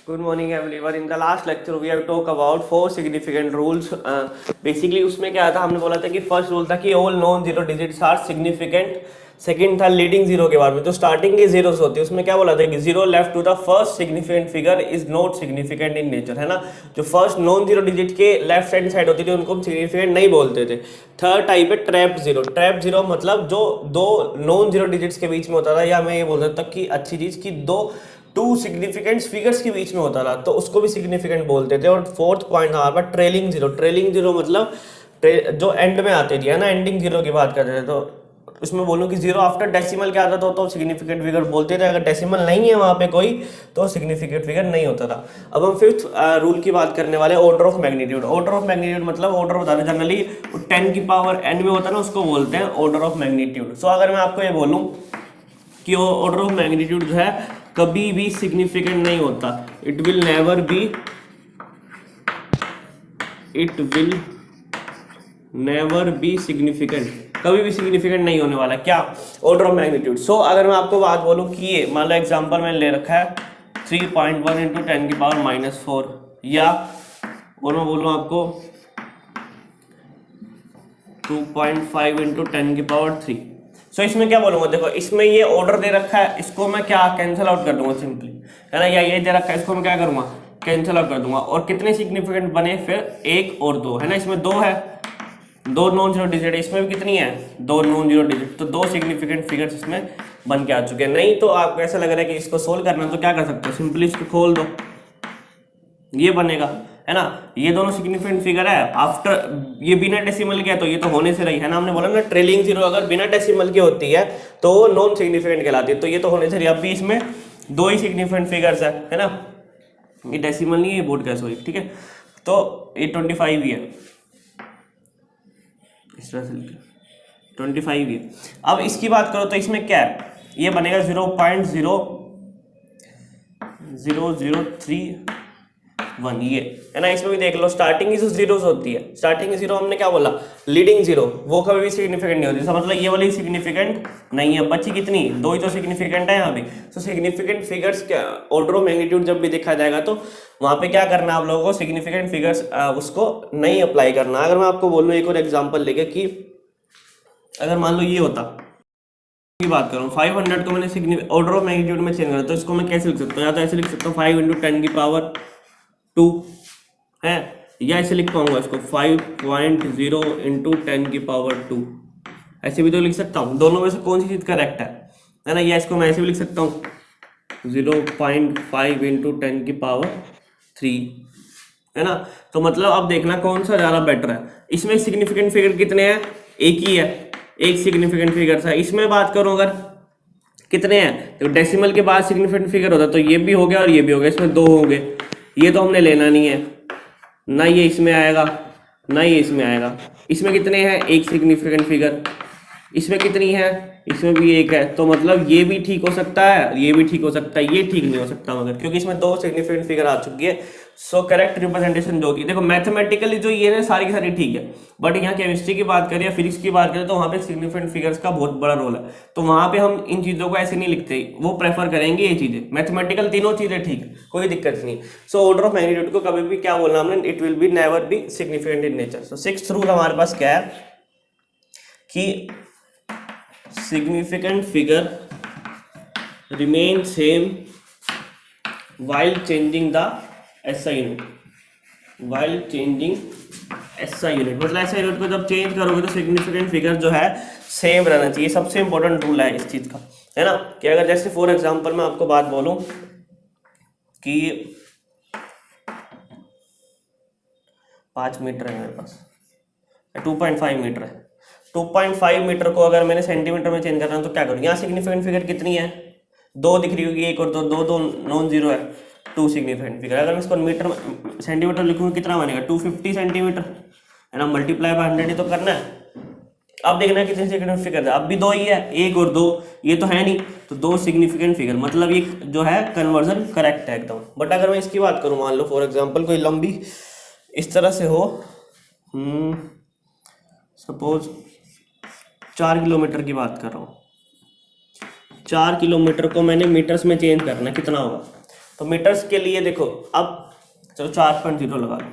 Good morning everyone. In the last lecture we have talked about four significant rules. Basically उसमें क्या था, हमने बोला था कि फर्स्ट रूल था कि all non zero digits are significant. Second था लीडिंग जीरो के बारे में, तो स्टार्टिंग की जीरोस होती है. उसमें क्या बोला था कि zero left to the first significant figure is not significant in nature, है ना. जो फर्स्ट नॉन जीरो डिजिट के लेफ्ट हैंड साइड होती थी उनको हम सिग्निफिकेंट नहीं बोलते थे. थर्ड टाइप है ट्रैप जीरो. ट्रैप जीरो मतलब जो दो नॉन जीरो डिजिट्स के बीच में होता था, या मैं ये बोल सकता हूँ कि अच्छी चीज़ कि टू सिग्निफिकेंट फिगर्स के बीच में होता था, तो उसको भी सिग्निफिकेंट बोलते थे. और फोर्थ पॉइंट हमारे पास ट्रेलिंग जीरो. ट्रेलिंग जीरो मतलब जो एंड में आती थी, है ना, एंडिंग जीरो की बात करते थे. तो उसमें बोलूँ कि जीरो आफ्टर डेसिमल क्या आता था तो सिग्निफिकेंट फिगर बोलते थे. अगर डेसिमल नहीं है वहाँ पे कोई तो सिग्निफिकेंट फिगर नहीं होता था. अब हम फिफ्थ रूल की बात करने वाले, order of magnitude. Order of magnitude मतलब ऑर्डर बताते हैं. जनरली 10 की पावर n में होता है ना, उसको बोलते हैं ऑर्डर ऑफ मैग्नीट्यूड. सो अगर मैं आपको ये बोलूँ कि ऑर्डर ऑफ मैग्नीट्यूड जो है कभी भी सिग्निफिकेंट नहीं होता, it will never be significant, कभी भी सिग्निफिकेंट नहीं होने वाला. क्या? Order of magnitude. सो अगर मैं आपको बात बोलूं कि ये मान लो एग्जांपल मैंने ले रखा है 3.1 इंटू 10 की पावर -4, या और मैं बोलूं आपको 2.5 इंटू 10 की पावर 3. सो इसमें क्या बोलूंगा, देखो इसमें ये ऑर्डर दे रखा है, इसको मैं क्या कैंसिल आउट कर दूंगा सिंपली, है ना. या ये दे रखा है, इसको मैं क्या करूंगा, कैंसिल आउट कर दूंगा. और कितने सिग्निफिकेंट बने फिर? एक और दो, है ना. इसमें दो है, दो नॉन जीरो डिजिट. इसमें भी कितनी है? दो नॉन जीरो डिजिट. तो दो सिग्निफिकेंट फिगर्स इसमें बन के आ चुके हैं. नहीं तो आपको ऐसा लग रहा है कि इसको सोल्व करना, तो क्या कर सकते हो, सिंपली इसको खोल दो, ये बनेगा, है ना. ये दोनों सिग्निफिकेंट फिगर है. आफ्टर ये बिना डेसिमल के है तो ये तो होने से रही, है ना. हमने बोला ना ट्रेलिंग जीरो अगर बिना डेसिमल की होती है तो नॉन सिग्निफिकेंट कहलाती है, तो ये तो होने से रही. अब भी इसमें दो ही सिग्निफिकेंट फिगर्स है ना. ये डेसिमल नहीं है, ये बोर्ड का सॉरी, ठीक है. तो ये 25 ही है, इस तरह से लिखा 25 ही है. अब इसकी बात करो तो इसमें क्या है, ये बनेगा 0.00031, ये है ना. इसमें भी देख लो स्टार्टिंग की जो जीरोस होती है, स्टार्टिंग की जीरो हमने क्या बोला, लीडिंग जीरो, वो कभी भी सिग्निफिकेंट नहीं होती. इसका मतलब ये वाली सिग्निफिकेंट नहीं है. बची कितनी? दो ही तो सिग्निफिकेंट है यहाँ पे. तो सिग्निफिकेंट फिगर्स क्या, ऑर्डर ऑफ मैग्नीट्यूड जब भी देखा जाएगा तो वहाँ पे क्या करना है आप लोगों को, सिग्निफिकेंट फिगर्स उसको नहीं अप्लाई करना. अगर मैं आपको बोलूँ एक और एग्जाम्पल लेके कि अगर मान लो ये होता की बात करूँ 500 को मैंने ऑर्डर ऑफ मैग्नीट्यूड में चेंज करा, तो इसको मैं कैसे लिख सकता हूँ, या तो ऐसे लिख सकता हूँ 5 इंटू 10 की पावर 2 है, या ऐसे लिख पाऊंगा इसको 5.0 इंटू 10 की पावर 2, ऐसे भी तो लिख सकता हूँ. दोनों में से कौन सी चीज़ करेक्ट है ना. या इसको मैं ऐसे भी लिख सकता हूँ 0.5 इंटू 10 की पावर 3, है ना. तो मतलब अब देखना कौन सा ज़्यादा बेटर है. इसमें सिग्निफिकेंट फिगर कितने हैं? एक ही है, एक सिग्निफिकेंट फिगर था. इसमें बात करूं अगर कितने हैं, तो डेसिमल के बाद सिग्निफिकेंट फिगर होता तो ये भी हो गया और ये भी हो गया, इसमें दो हो गए. ये तो हमने लेना नहीं है, ना ये इसमें आएगा ना ये इसमें आएगा. इसमें कितने हैं? एक सिग्निफिकेंट फिगर. इसमें कितनी है? इसमें भी एक है. तो मतलब ये भी ठीक हो सकता है, ये भी ठीक हो सकता है, ये ठीक नहीं हो सकता मगर, क्योंकि इसमें दो सिग्निफिकेंट फिगर आ चुकी है. सो करेक्ट रिप्रेजेंटेशन जो होगी, देखो मैथमेटिकली जो ये है सारी की सारी ठीक है, बट यहाँ केमिस्ट्री की बात करें या फिजिक्स की बात करें तो वहाँ पे सिग्निफिकेंट फिगर्स का बहुत बड़ा रोल है. तो वहाँ पे हम इन चीज़ों को ऐसे नहीं लिखते, वो प्रेफर करेंगे ये चीज़ें. मैथमेटिकल तीनों चीज़ें ठीक है, कोई दिक्कत नहीं. सो ऑर्डर ऑफ मैग्नीट्यूड को कभी भी क्या बोलना हमने, it will be never be significant in nature. So sixth rule हमारे पास क्या है कि significant figure remain same while changing the SI unit. while changing SI unit मतलब SI unit को जब चेंज करोगे तो सिग्निफिकेंट फिगर जो है सेम रहना चाहिए. सबसे इंपॉर्टेंट रूल है इस चीज का, है ना. कि अगर जैसे फॉर एग्जांपल मैं आपको बात बोलूं कि 5 मीटर है मेरे पास, 2.5 मीटर है. 2.5 मीटर को अगर मैंने सेंटीमीटर में चेंज करना है तो क्या करूँ, यहाँ सिग्निफिकेंट फिगर कितनी है? दो दिख रही होगी, एक और दो नॉन जीरो है, 2 सिग्निफिकेंट फिगर. अगर मैं इसको मीटर सेंटीमीटर लिखूँगा कितना बनेगा? 250 सेंटीमीटर, है ना. मल्टीप्लाई बाय 100 ही तो करना है. अब देखना है कितने सिग्निफिकेंट फिगर है. अब भी दो ही है, एक और दो, ये तो है नहीं, तो दो सिग्निफिकेंट फिगर, मतलब ये जो है कन्वर्जन करेक्ट है एकदम. बट अगर मैं इसकी बात करूँ, मान लो फॉर एग्जाम्पल कोई लंबी इस तरह से हो, सपोज 4 किलोमीटर की बात कर रहा हूँ, 4 किलोमीटर को मैंने मीटर्स में चेंज करना, कितना होगा? तो मीटर्स के लिए देखो अब चलो 4.0 लगा लो,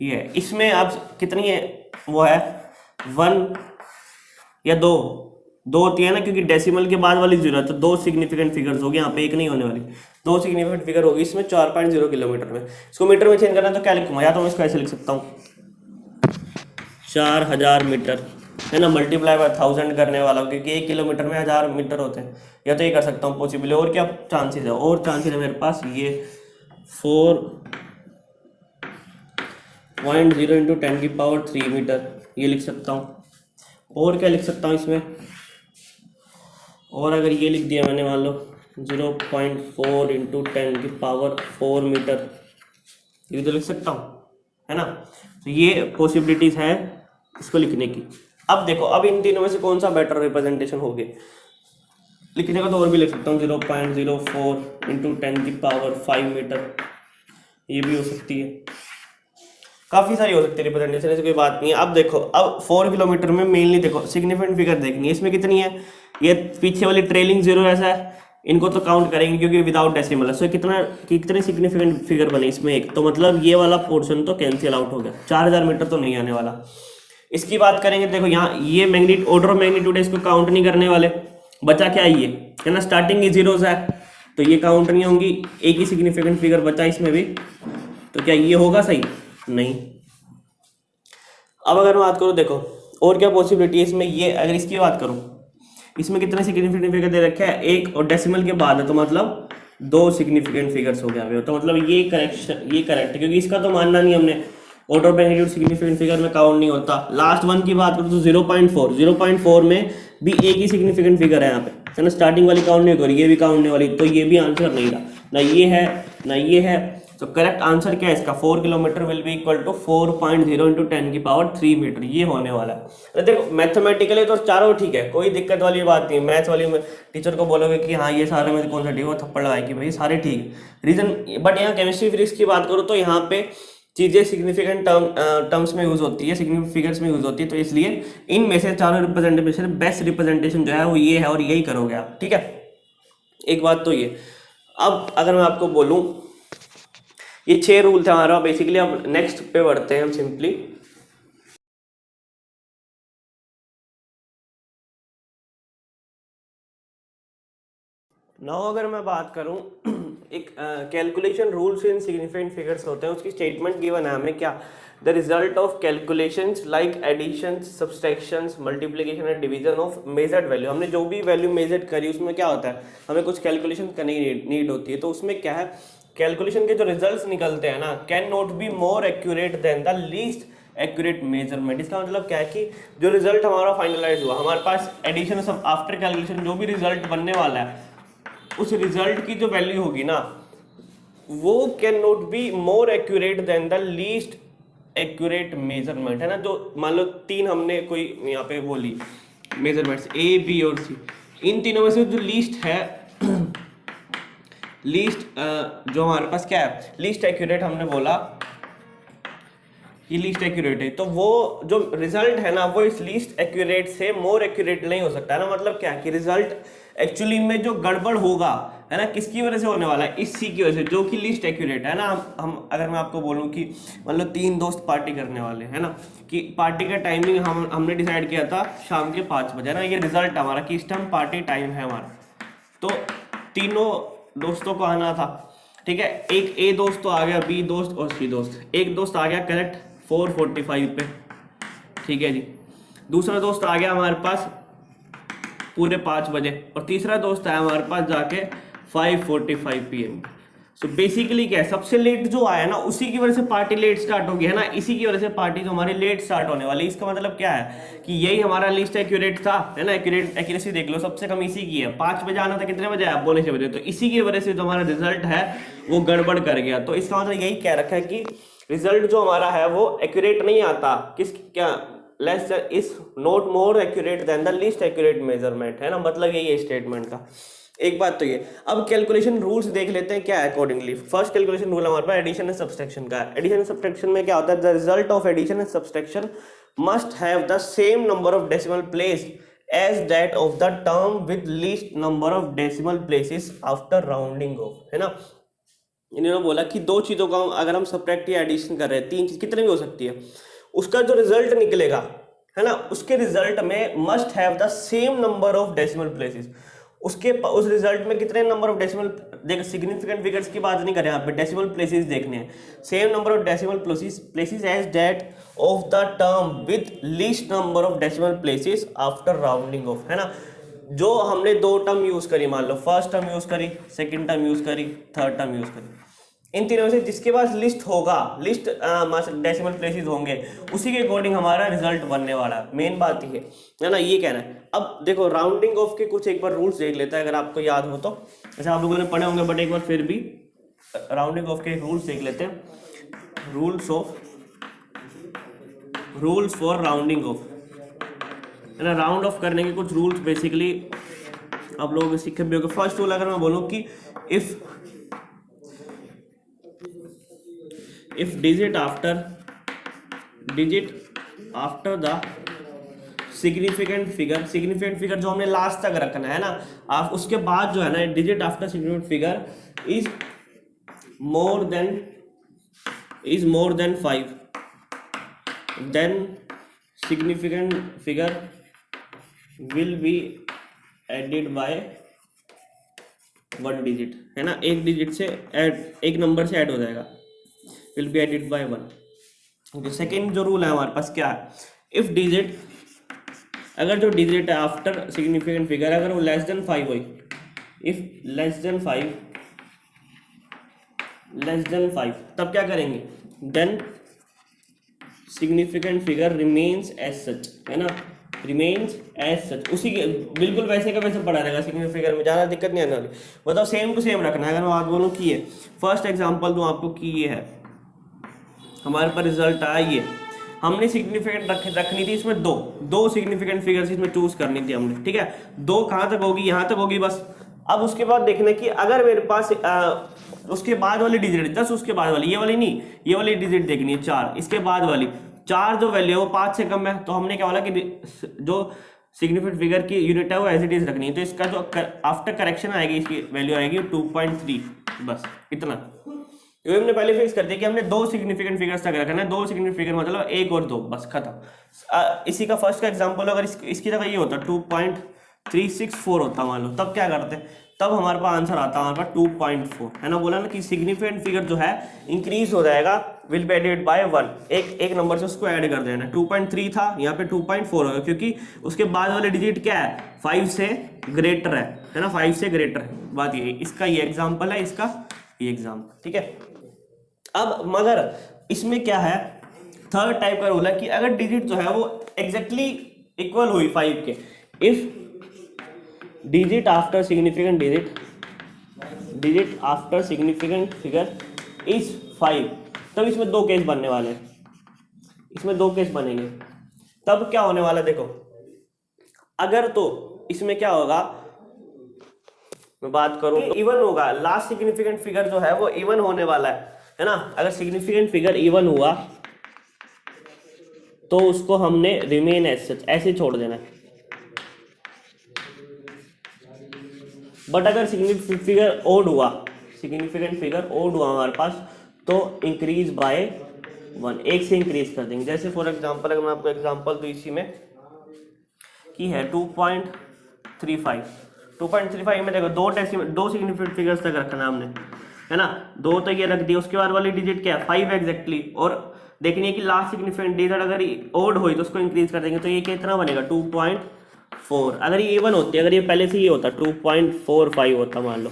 ये है। इसमें अब कितनी है वो है 1 या 2 होती है ना, क्योंकि डेसिमल के बाद वाली जीरो है, तो 2 सिग्निफिकेंट फिगर्स होगी यहाँ पे, एक नहीं होने वाली, 2 सिग्निफिकेंट फिगर होगी इसमें 4.0 किलोमीटर में। इसको मीटर में चेंज करना है तो क्या लिखूंगा, या तो मैं इसको ऐसे लिख सकता हूँ 4000 मीटर, है ना, मल्टीप्लाई बाय 1000 करने वाला हूँ, क्योंकि 1 किलोमीटर में 1000 मीटर होते हैं। या तो ये कर सकता हूँ पॉसिबल है, और क्या चांसेस है, और चांसेस है मेरे पास ये 4.0 इंटू 10⁻³ मीटर, ये लिख सकता हूँ। और क्या लिख सकता हूँ इसमें, और अगर ये लिख दिया मैंने मान लो 0.4 इंटू 10⁻⁴ मीटर, ये तो लिख सकता हूँ, है ना। तो ये पॉसिबिलिटीज़ है इसको लिखने की। अब देखो, अब इन तीनों में से कौन सा बेटर रिप्रेजेंटेशन होगी लिखने का, तो और भी लिख सकता हूँ 0.04 इंटू 10⁵ मीटर, ये भी हो सकती है, काफ़ी सारी हो सकती है रिप्रेजेंटेशन, ऐसी कोई बात नहीं है। अब देखो, अब 4 किलोमीटर में मेनली देखो सिग्निफिकेंट फिगर देखनी है, इसमें कितनी है, ये पीछे वाली ट्रेलिंग जीरो ऐसा है, इनको तो काउंट करेंगे क्योंकि विदाउट डेसिमल है। सो कितने सिग्निफिकेंट फिगर बने इसमें एक, तो मतलब ये वाला पोर्शन तो कैंसिल आउट हो गया, 4000 मीटर तो नहीं आने वाला। इसकी बात करेंगे, देखो यहाँ ये ऑर्डर ऑफ मैग्नीट्यूड है, इसको काउंट नहीं करने वाले, बचा क्या ये, है ना, स्टार्टिंग की जीरोज है तो ये काउंट नहीं होंगी, एक ही सिग्निफिकेंट फिगर बचा इसमें भी, तो क्या ये होगा सही, नहीं। अब अगर मैं बात करूँ, देखो और क्या पॉसिबिलिटी है इसमें, ये अगर इसकी बात करूँ, इसमें कितने सिग्निफिकेंट फिगर दे रखे हैं, एक, और डेसिमल के बाद है तो मतलब 2 सिग्निफिकेंट फिगर्स हो गया, तो मतलब ये करेक्ट है, क्योंकि इसका तो मानना नहीं हमने, order of magnitude significant figure में काउंट नहीं होता। लास्ट वन की बात करूँ तो 0.4 में भी एक ही सिग्निफिकेंट फिगर है यहाँ पे, है ना, स्टार्टिंग वाली काउंट नहीं करी, ये भी काउंट नहीं वाली, तो ये भी आंसर नहीं रहा, ना ये है ना ये है। तो करेक्ट आंसर क्या है इसका, 4 kilometre will be equal to 4.0 into 10⁻³ metre, ये होने वाला है। देखो मैथमेटिकली तो चारों ठीक है, कोई दिक्कत वाली बात नहीं, मैथ्स वाली में टीचर को बोलोगे कि हाँ ये सारे में कौन सा ठीक है, वो थप्पड़ लगाएगी भाई सारे ठीक रीजन। बट यहाँ केमिस्ट्री फिजिक्स की बात करूँ तो यहाँ पे चीज़ें सिग्निफिकेंट टर्म्स में यूज होती है, सिग्निफिकेंट फिगर्स में यूज होती है, तो इसलिए इनमें से चारों रिप्रेजेंटेशन बेस्ट रिप्रेजेंटेशन जो है वो ये है, और यही करोगे आप, ठीक है। एक बात तो ये, अब अगर मैं आपको बोलूँ, ये 6 रूल थे हमारा बेसिकली। अब नेक्स्ट पे बढ़ते हैं हम सिंपली। नाउ अगर मैं बात करूं, एक calculation rules in significant figures होते हैं, उसकी स्टेटमेंट गिवन है हमें क्या, the result of calculations like addition, subtractions, multiplication and division of measured value. हमने जो भी वैल्यू मेजर करी उसमें क्या होता है, हमें कुछ कैलकुलेशन करने की नीड होती है, तो उसमें क्या है, कैलकुलेशन के जो रिजल्ट्स निकलते हैं ना, can not be more accurate then the least accurate measurement. इसका मतलब क्या है कि जो रिजल्ट हमारा फाइनलाइज हुआ, हमारे पास एडिशन सब आफ्टर कैलकुलेशन जो भी रिजल्ट बनने वाला है, उस रिजल्ट की जो वैल्यू होगी ना, वो can not be more accurate then the least accurate measurement, है ना। जो मान लो 3 हमने कोई यहाँ पे बोली मेजरमेंट्स A, B और C, इन तीनों में से जो लीस्ट है, लीस्ट जो हमारे पास क्या है, लीस्ट एक्यूरेट हमने बोला, ये लीस्ट एक्यूरेट है, तो वो जो रिजल्ट है ना, वो इस लीस्ट एक्यूरेट से मोर एक्यूरेट नहीं हो सकता, है ना। मतलब क्या कि रिजल्ट एक्चुअली में जो गड़बड़ होगा, है ना, किसकी वजह से होने वाला है, इस C की वजह से, जो कि लीस्ट एक्यूरेट है ना। हम अगर मैं आपको बोलूँ कि मतलब 3 दोस्त पार्टी करने वाले, है ना, कि पार्टी का टाइमिंग हमने डिसाइड किया था शाम के 5 बजे, है ना, ये रिजल्ट हमारा कि इस टाइम पार्टी टाइम है हमारा, तो तीनों दोस्तों को आना था, ठीक है। एक A दोस्त तो आ गया, B दोस्त और C दोस्त। एक दोस्त आ गया करेक्ट 4:45 पे, ठीक है जी। दूसरा दोस्त आ गया हमारे पास पूरे 5 बजे, और तीसरा दोस्त आया हमारे पास जाके 5:45 PM। सो बेसिकली क्या है, सबसे लेट जो आया ना, उसी की वजह से पार्टी लेट स्टार्ट होगी, है ना, इसी की वजह से पार्टी जो हमारी लेट स्टार्ट होने वाली। इसका मतलब क्या है कि यही हमारा लिस्ट एक्यूरेट था, है ना। एक्यूरेसी देख लो, सबसे कम इसी की है, 5 बजे आना था, कितने बजे आया, बोले 6 बजे, तो इसी की वजह से जो हमारा रिजल्ट है वो गड़बड़ कर गया। तो इसका मतलब यही कह रखा है कि रिजल्ट जो हमारा है वो एक्यूरेट नहीं आता, less is not more accurate then the least accurate measurement, है ना। मतलब यही है स्टेटमेंट का। एक बात तो ये, अब कैलकुलेशन रूल्स देख लेते हैं क्या है अकॉर्डिंगली। फर्स्ट कैलकुलेशन रूल हमारे पास एडिशन एंड सब्सट्रैक्शन का है। एडिशन एंड सब्सट्रैक्शन में क्या होता है, the result of addition and subtraction must have the same number of decimal place as that of the term with least number of decimal places after rounding off, है ना। इन्होंने बोला कि दो चीज़ों का अगर हम सब्ट्रैक्ट या एडिशन कर रहे हैं, तीन चीज़ कितने भी हो सकती है, उसका जो रिजल्ट निकलेगा है ना, उसके रिजल्ट में must have the same number of decimal places. उस रिजल्ट में कितने नंबर ऑफ डेसिमल, देख सिग्निफिकेंट फिगर्स की बात नहीं कर रहे हैं यहाँ पे, डेसिमल प्लेसेस देखने हैं। Same number of decimal places as that of the term with least number of decimal places after rounding off, है ना। जो हमने दो टर्म यूज करी, मान लो फर्स्ट टर्म यूज करी, सेकंड टर्म यूज करी, थर्ड टर्म यूज करी, इन तीनों से जिसके पास लिस्ट होगा, लिस्ट डेसिमल प्लेसेस होंगे, उसी के अकॉर्डिंग हमारा रिजल्ट बनने वाला है। मेन बात ये है ना, ये कहना है। अब देखो राउंडिंग ऑफ के कुछ एक बार रूल्स देख लेते हैं, अगर आपको याद हो तो, जैसे आप लोगों ने पढ़े होंगे बट एक बार फिर भी राउंडिंग ऑफ के रूल्स देख लेते हैं। रूल्स फॉर राउंडिंग ऑफ, है ना। राउंड ऑफ करने के कुछ रूल्स बेसिकली आप लोगों को सीखे भी होंगे। फर्स्ट रूल अगर मैं बोलूँ कि if digit after the significant figure जो हमने लास्ट तक रखना है ना, आप उसके बाद जो है ना, digit after significant figure is more than 5, then significant figure will be added by 1 digit, है ना। एक डिजिट से एक नंबर से ऐड हो जाएगा, will be added by 1। Second जो रूल है हमारे पास क्या है, इफ डिजिट, अगर जो डिजिट है आफ्टर सिग्निफिकेंट फिगर अगर वो लेस देन 5 हो, इफ लेस देन 5 तब क्या करेंगे, then significant figure remains as such, है ना, रिमेन्स एज सच। उसी के बिल्कुल वैसे का वैसे पड़ा रहेगा सिग्निफिकेंट फिगर में, ज़्यादा दिक्कत नहीं आने वाली। मतलब सेम टू सेम रखना है। अगर मैं बात बोलूँ कि ये फर्स्ट एग्जांपल दूँ आपको कि ये है हमारे पास रिजल्ट आया, ये हमने सिग्निफिकेंट रखनी थी इसमें दो सिग्निफिकेंट फिगर्स इसमें चूज करनी थी हमने, ठीक है। दो कहाँ तक होगी, यहाँ तक होगी बस। अब उसके बाद देखना कि अगर मेरे पास उसके बाद वाली डिजिट 10, उसके बाद वाली, ये वाली नहीं, ये वाली डिजिट देखनी है 4, इसके बाद वाली 4 जो वैल्यू है वो 5 से कम है, तो हमने क्या बोला कि जो सिग्निफिकेंट फिगर की यूनिट है वो एज इट इज रखनी है। तो इसका जो आफ्टर करेक्शन आएगी इसकी वैल्यू आएगी 2.3, बस इतना। क्योंकि हमने पहले फिक्स कर दिया कि हमने दो सिग्निफिकेंट फिगर्स तक रखना है, दो सिग्निफिकेंट फिगर मतलब 1 और 2, बस खत्म। इसी का फर्स्ट का एग्जांपल अगर इसकी जगह ये होता 2.364 होता मान लो, तब क्या करते, तब हमारे पास आंसर आता हमारे पास 2.4, है ना। बोला ना कि सिग्निफिकेंट फिगर जो है इंक्रीज हो जाएगा, विल बी एडेड बाय 1, एक नंबर से उसको ऐड कर देना। 2.3 था, यहाँ पे 2.4 होगा, क्योंकि उसके बाद वाले डिजिट क्या है, 5 से ग्रेटर है ना, 5 से ग्रेटर है। बात ये, इसका ये एग्जाम्पल है, इसका ये एग्जाम्पल, ठीक है। अब मगर इसमें क्या है, थर्ड टाइप का रूल है कि अगर डिजिट जो है वो एग्जैक्टली इक्वल हुई 5 के, if digit after significant figure is 5, तब इसमें दो केस बनने वाले हैं, इसमें दो केस बनेंगे। तब क्या होने वाला देखो, अगर तो इसमें क्या होगा, मैं बात करूं तो इवन होगा, लास्ट सिग्निफिकेंट फिगर जो है वो इवन होने वाला है ना। अगर सिग्निफिकेंट फिगर इवन हुआ तो उसको हमने रिमेन एज सच ऐसे छोड़ देना है। बट अगर सिग्निफिकेंट फिगर ओड हुआ हमारे पास, तो इंक्रीज बाय 1, एक से इंक्रीज कर देंगे। जैसे फॉर एग्जांपल अगर मैं आपको एग्जांपल दूं इसी में की है 2.35 में देखो दो सिग्निफिकेंट फिगर्स तक रखना है हमने, है ना। 2 तो ये रख दिया, उसके बाद वाली डिजिट क्या है 5 एग्जैक्टली, और देखनी है कि लास्ट सिग्निफिकेंट डिजिट अगर ओड हुई तो उसको इंक्रीज कर देंगे, तो ये कितना बनेगा 2.4। अगर ये इवन होती है, अगर ये पहले से ये होता 2.45 होता मान लो,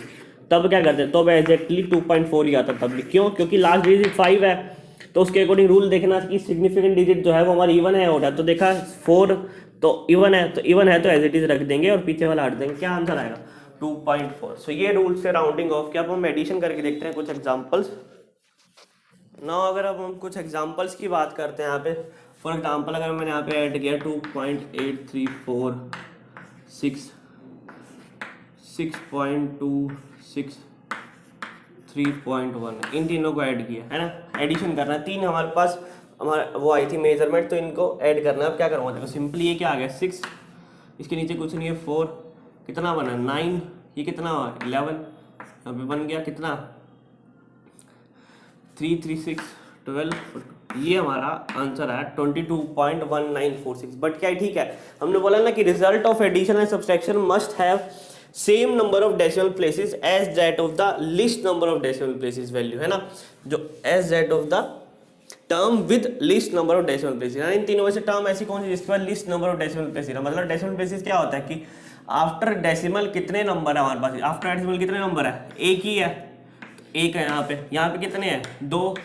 तब क्या करते, तो एग्जैक्टली 2.4 ही आता तब भी। क्यों, क्योंकि लास्ट डिजिट 5 है, तो उसके अकॉर्डिंग रूल देखना कि सिग्निफिकेंट डिजिट जो है वो हमारी इवन है, ओड है, तो देखा 4 तो इवन है तो एज इट इज रख देंगे और पीछे वाला हट देंगे, क्या आंसर आएगा 2.4। सो ये रूल से राउंडिंग ऑफ के। अब हम एडिशन करके देखते हैं कुछ एग्जांपल्स ना। अगर अब हम कुछ एग्जांपल्स की बात करते हैं यहाँ पे, फॉर एग्जांपल अगर मैंने यहाँ पे ऐड किया 2.834 6.26 3.1, इन तीनों को ऐड किया है ना। एडिशन करना है, 3 हमारे पास हमारा वो आई थी मेजरमेंट, तो इनको ऐड करना है। अब क्या करूँगा देखो, सिंपली ये क्या आ गया 6, इसके नीचे कुछ नहीं है 4, कितना बना 9, ये कितना हुआ 11, अभी बन गया कितना 33612, ये हमारा आंसर है 22.1946। बट क्या है, ठीक है, हमने बोला ना कि result of addition and subtraction must have same number of decimal places as that of the least number of decimal places value, है ना, जो as that of the term with least number of decimal places. इन तीनों में से term ऐसी कौन सी जिसके बाद least number of decimal places है। मतलब डेसिमल प्लेसेस क्या होता है कि आफ्टर डेसिमल कितने नंबर है हमारे पास, आफ्टर डेसिमल कितने नंबर है, एक ही है, एक है यहाँ पे कितने हैं, 2,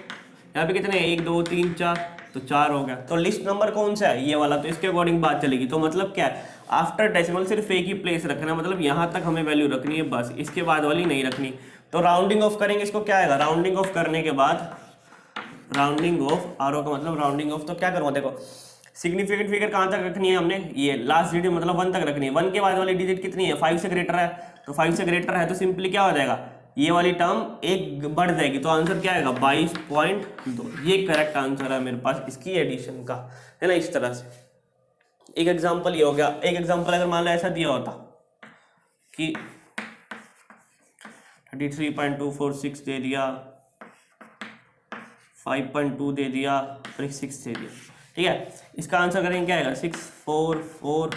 यहाँ पे कितने हैं, 1 2 3 4, तो 4 हो गया। तो लिस्ट नंबर कौन सा है, ये वाला, तो इसके अकॉर्डिंग बात चलेगी। तो मतलब क्या है, आफ्टर डेसिमल सिर्फ एक ही प्लेस रखना, मतलब यहाँ तक हमें वैल्यू रखनी है बस, इसके बाद वाली नहीं रखनी। तो राउंडिंग ऑफ करेंगे इसको, क्या आएगा, राउंडिंग ऑफ करने के बाद, राउंडिंग ऑफ आर का मतलब राउंडिंग ऑफ, तो क्या करूँगा, देखो सिग्निफिकेंट फिगर कहाँ तक रखनी है हमने, ये लास्ट डिजिट मतलब 1 तक रखनी है। 1 के बाद वाली डिजिट कितनी है, 5 से ग्रेटर है, तो 5 से ग्रेटर है तो सिंपली क्या हो जाएगा, ये वाली टर्म एक बढ़ जाएगी, तो आंसर क्या आएगा 22.2। ये करेक्ट आंसर है मेरे पास इसकी एडिशन का, है ना। इस तरह से एक एग्जांपल ये हो गया। एक एग्जांपल अगर मान लो ऐसा दिया होता कि 33.246 दे दिया, 5.2 दे दिया, फिर 6 दे दिया, ठीक है, इसका आंसर करेंगे क्या आएगा 644,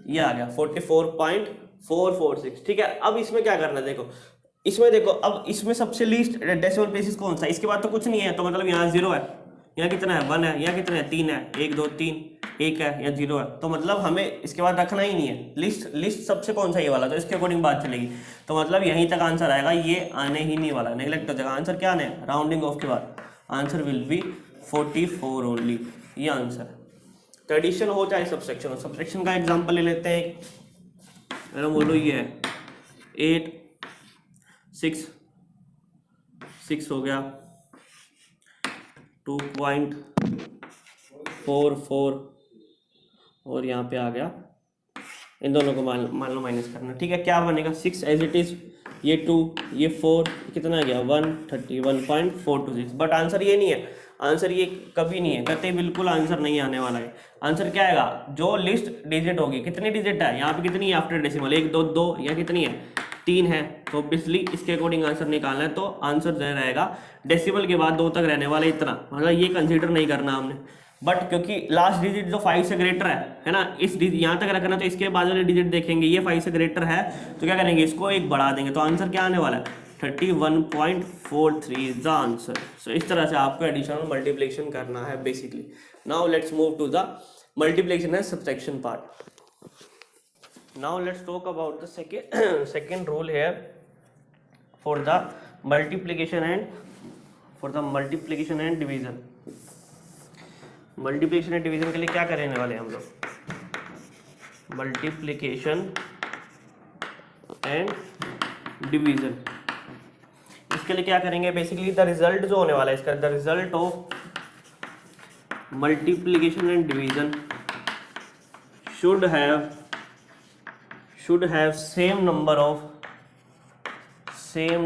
ये आ गया 44.446, ठीक है। अब इसमें क्या करना है, देखो इसमें देखो, अब इसमें सबसे लीस्ट डेसिमल प्लेसेस कौन सा है, इसके बाद तो कुछ नहीं है, तो मतलब यहाँ 0 है, यहाँ कितना है 1 है, यहाँ कितना है 3 है, 1 2 3, 1 है, या 0 है, तो मतलब हमें इसके बाद रखना ही नहीं है। लिस्ट सबसे कौन सा ये वाला, तो इसके अकॉर्डिंग बात चलेगी। तो मतलब यहीं तक आंसर आएगा, ये आने ही नहीं वाला, नेगलेक्ट हो जाएगा। आंसर क्या आने, राउंडिंग ऑफ के बाद आंसर विल बी 44 ओनली, ये आंसर है। तो एडिशन हो चाहे सब्सट्रैक्शन हो, सब्सट्रैक्शन का एग्जांपल ले लेते हैं। अगर बोलो ये है 8 6 हो गया, 2.44 और यहाँ पे आ गया, इन दोनों को मान लो माइनस करना, ठीक है। क्या बनेगा 6 एज इट इज, ये 2 ये 4, कितना आ गया 131.426। बट आंसर ये नहीं है, आंसर ये कभी नहीं है, कहते बिल्कुल आंसर नहीं आने वाला है। आंसर क्या आएगा, जो लिस्ट डिजिट होगी, कितनी डिजिट है यहाँ पे, कितनी है आफ्टर डेसिमल, 1 2 2, या कितनी है 3 है, तो ऑब्वियसली इसके अकॉर्डिंग आंसर निकालना है। तो आंसर जो रहेगा डेसिमल के बाद 2 तक रहने वाला इतना, मतलब ये कंसीडर नहीं करना हमने। बट क्योंकि लास्ट डिजिट जो 5 से ग्रेटर है ना, इस यहाँ तक रखना, तो इसके बाद वाले डिजिट देखेंगे, ये 5 से ग्रेटर है तो क्या करेंगे, इसको एक बढ़ा देंगे, तो आंसर क्या आने वाला है 31.43 इज द आंसर। सो इस तरह से आपको एडिशन और मल्टीप्लिकेशन करना है basically. Now let's move to the multiplication and subtraction part. Now let's talk about the second rule here for the multiplication and division। Multiplication and division के लिए क्या करने वाले हैं हम लोग, मल्टीप्लिकेशन एंड डिवीजन। इसके लिए क्या करेंगे, बेसिकली द रिजल्ट जो होने वाला है इसका, the result of multiplication and division should have same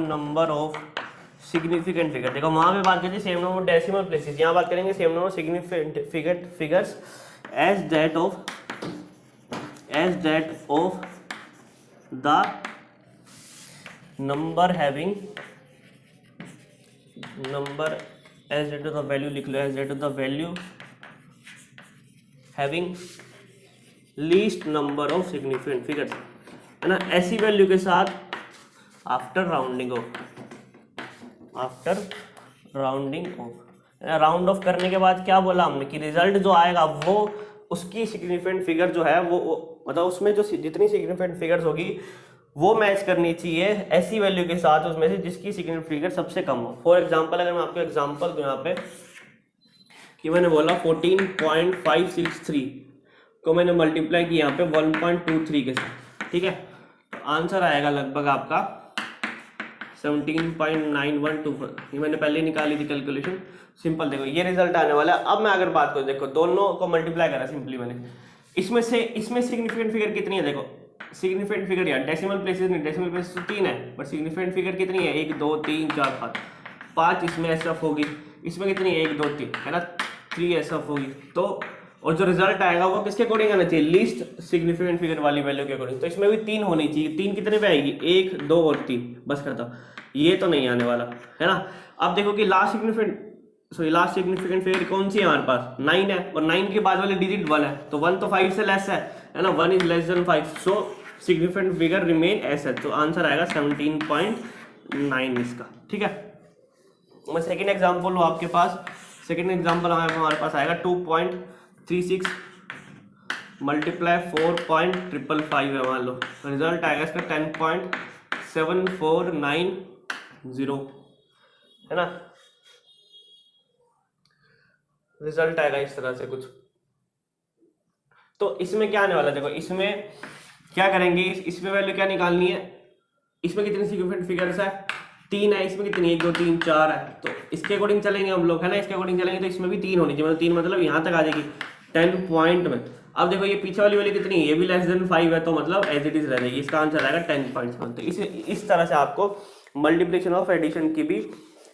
number of significant figure. देखो वहां पे बात करते हैं same number of decimal places, यहाँ बात करेंगे same number of significant figures as that of the number having as that of the value, लिख लो as that of the value having least number of significant figures, है ना। ऐसी value के साथ after rounding off round of करने के बाद क्या बोला हमने कि रिजल्ट जो आएगा वो उसकी सिग्निफिकेंट फिगर जो है वो मतलब उसमें जो जितनी सिग्निफिकेंट फिगर्स होगी वो मैच करनी चाहिए ऐसी वैल्यू के साथ उसमें से जिसकी सिग्निफिकेंट फिगर सबसे कम हो। फॉर एग्जांपल अगर मैं आपको एग्जांपल दूं यहाँ पे कि मैंने बोला 14.563 को मैंने मल्टीप्लाई किया यहाँ पे 1.23 के साथ, ठीक है, तो आंसर आएगा लगभग आपका 17.9124। ये मैंने पहले निकाली थी कैलकुलेशन, सिंपल देखो ये रिजल्ट आने वाला है। अब मैं अगर बात करूँ, देखो दोनों को मल्टीप्लाई करा सिंपली मैंने, इसमें सिग्निफिकेंट फिगर कितनी है, देखो सिग्निफिकेंट फिगर यार डेसिमल प्लेसेस नहीं, डेसिमल प्लेसेस तो 3 है बट सिग्निफिकेंट फिगर कितनी है 1 2 3 4 5 इसमें एसएफ होगी, इसमें कितनी है 1 2 3 है ना, 3 एसएफ होगी। तो और जो रिजल्ट आएगा वो किसके अकॉर्डिंग आना चाहिए, लीस्ट सिग्निफिकेंट फिगर वाली वैल्यू के अकॉर्डिंग। तो इसमें भी 3 होनी चाहिए, 3 कितने पे आएगी, 1 2 और 3, बस खत्म, ये तो नहीं आने वाला है ना। अब देखो कि लास्ट सिग्निफिकेंट फिगर कौन सी है हमारे पास, 9 है, और 9 के बाद वाले डिजिट 1 है, तो 1 तो 5 से लेस है ना, 1 is less than 5, so significant figure remain S है, तो आंसर आएगा 17.9 इसका, ठीक है। मैं सेकंड एग्जांपल लूँ आपके पास, सेकंड एग्जांपल हमारे पास आएगा 2.36 मल्टीप्लाई 4.555 है मान लो, रिजल्ट आएगा इसका 10.7490 है ना, रिजल्ट आएगा इस तरह से कुछ। तो इसमें क्या आने वाला है, देखो इसमें क्या करेंगे, इसमें वैल्यू क्या निकालनी है, इसमें कितनी सिग्निफिकेंट फिगर्स है, 3 है, इसमें कितनी 1 2 3 4 है, तो इसके अकॉर्डिंग चलेंगे हम लोग है ना, इसके अकॉर्डिंग चलेंगे, तो इसमें भी 3 होनी चाहिए, मतलब 3 मतलब यहाँ तक आ जाएगी 10 पॉइंट में। अब देखो ये पीछे वाली वाली कितनी है, ये भी लेस देन 5 है, तो मतलब एज इट इज रह जाएगी, इसका आंसर आएगा 10.7। तो इस तरह से आपको मल्टीप्लिकेशन ऑफ एडिशन की भी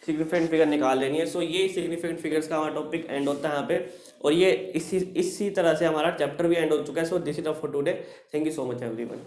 सिग्निफिकेंट फिगर निकाल लेनी है। सो ये सिग्निफिकेंट फिगर्स का हमारा टॉपिक एंड होता है यहाँ पे, और ये इसी तरह से हमारा चैप्टर भी एंड हो चुका है। So this is all for today, thank you so much everyone.